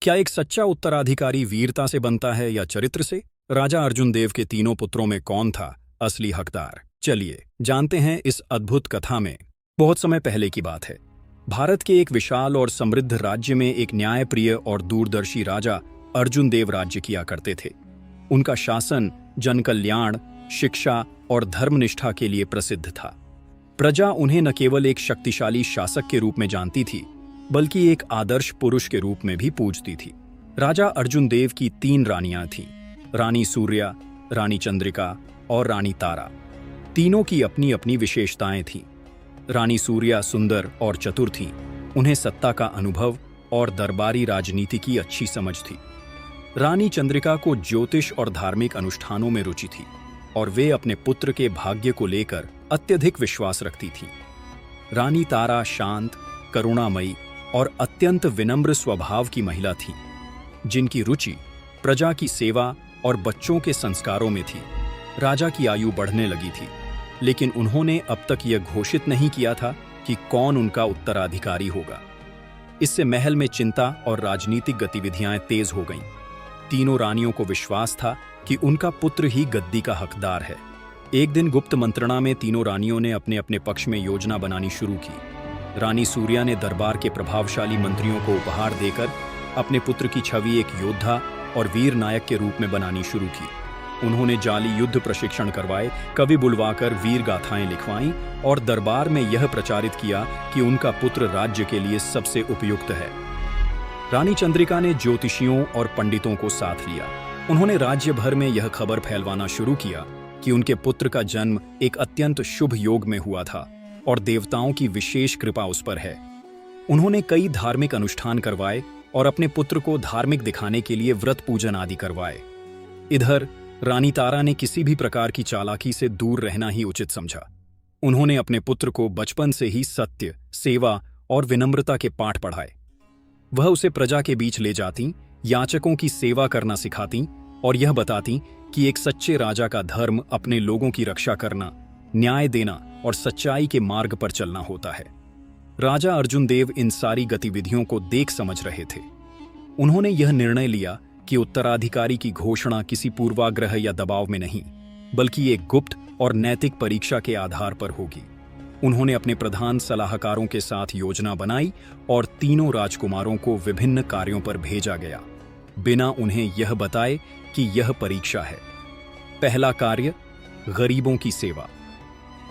क्या एक सच्चा उत्तराधिकारी वीरता से बनता है या चरित्र से? राजा अर्जुन देव के तीनों पुत्रों में कौन था असली हकदार? चलिए जानते हैं इस अद्भुत कथा में। बहुत समय पहले की बात है। भारत के एक विशाल और समृद्ध राज्य में एक न्यायप्रिय और दूरदर्शी राजा अर्जुन देव राज्य किया करते थे। उनका शासन जनकल्याण, शिक्षा और धर्मनिष्ठा के लिए प्रसिद्ध था। प्रजा उन्हें न केवल एक शक्तिशाली शासक के रूप में जानती थी, बल्कि एक आदर्श पुरुष के रूप में भी पूजती थी। राजा अर्जुन देव की 3 रानियां थीं, रानी सूर्या, रानी चंद्रिका और रानी तारा। तीनों की अपनी अपनी विशेषताएं थीं। रानी सूर्या सुंदर और चतुर थीं। उन्हें सत्ता का अनुभव और दरबारी राजनीति की अच्छी समझ थी। रानी चंद्रिका को ज्योतिष और धार्मिक अनुष्ठानों में रुचि थी और वे अपने पुत्र के भाग्य को लेकर अत्यधिक विश्वास रखती थीं। रानी तारा शांत, करुणामयी और अत्यंत विनम्र स्वभाव की महिला थी, जिनकी रुचि प्रजा की सेवा और बच्चों के संस्कारों में थी। राजा की आयु बढ़ने लगी थी, लेकिन उन्होंने अब तक यह घोषित नहीं किया था कि कौन उनका उत्तराधिकारी होगा। इससे महल में चिंता और राजनीतिक गतिविधियां तेज हो गईं। तीनों रानियों को विश्वास था कि उनका पुत्र ही गद्दी का हकदार है। एक दिन गुप्त मंत्रणा में तीनों रानियों ने अपने अपने पक्ष में योजना बनानी शुरू की। रानी सूर्या ने दरबार के प्रभावशाली मंत्रियों को उपहार देकर अपने पुत्र की छवि एक योद्धा और वीर नायक के रूप में बनानी शुरू की। उन्होंने जाली युद्ध प्रशिक्षण करवाए, कवि बुलवाकर वीर गाथाएं लिखवाईं और दरबार में यह प्रचारित किया कि उनका पुत्र राज्य के लिए सबसे उपयुक्त है। रानी चंद्रिका ने ज्योतिषियों और पंडितों को साथ लिया। उन्होंने राज्य भर में यह खबर फैलवाना शुरू किया कि उनके पुत्र का जन्म एक अत्यंत शुभ योग में हुआ था और देवताओं की विशेष कृपा उस पर है। उन्होंने कई धार्मिक अनुष्ठान करवाए और अपने पुत्र को धार्मिक दिखाने के लिए व्रत पूजन आदि करवाए। इधर रानी तारा ने किसी भी प्रकार की चालाकी से दूर रहना ही उचित समझा। उन्होंने अपने पुत्र को बचपन से ही सत्य, सेवा और विनम्रता के पाठ पढ़ाए। वह उसे प्रजा के बीच ले जाती, याचकों की सेवा करना सिखाती और यह बताती कि एक सच्चे राजा का धर्म अपने लोगों की रक्षा करना, न्याय देना और सच्चाई के मार्ग पर चलना होता है। राजा अर्जुन देव इन सारी गतिविधियों को देख समझ रहे थे। उन्होंने यह निर्णय लिया कि उत्तराधिकारी की घोषणा किसी पूर्वाग्रह या दबाव में नहीं, बल्कि एक गुप्त और नैतिक परीक्षा के आधार पर होगी। उन्होंने अपने प्रधान सलाहकारों के साथ योजना बनाई और तीनों राजकुमारों को विभिन्न कार्यों पर भेजा गया, बिना उन्हें यह बताए कि यह परीक्षा है। पहला कार्य, गरीबों की सेवा।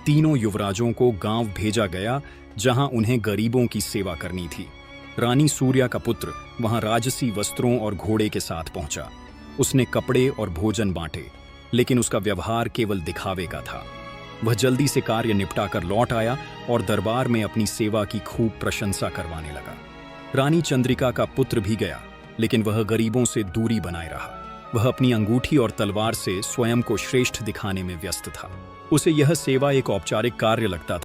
तीनों युवराजों को गांव भेजा गया, जहां उन्हें गरीबों की सेवा करनी थी। रानी सूर्या का पुत्र वहां राजसी वस्त्रों और घोड़े के साथ पहुंचा। उसने कपड़े और भोजन बांटे, लेकिन उसका व्यवहार केवल दिखावे का था। वह जल्दी से कार्य निपटाकर लौट आया और दरबार में अपनी सेवा की खूब प्रशंसा करवाने लगा। रानी चंद्रिका का पुत्र भी गया, लेकिन वह गरीबों से दूरी बनाए रहा। वह अपनी अंगूठी और तलवार से स्वयं को श्रेष्ठ दिखाने में व्यस्त था। उसे यह सेवा एक औपचारिक कार्य लगता था।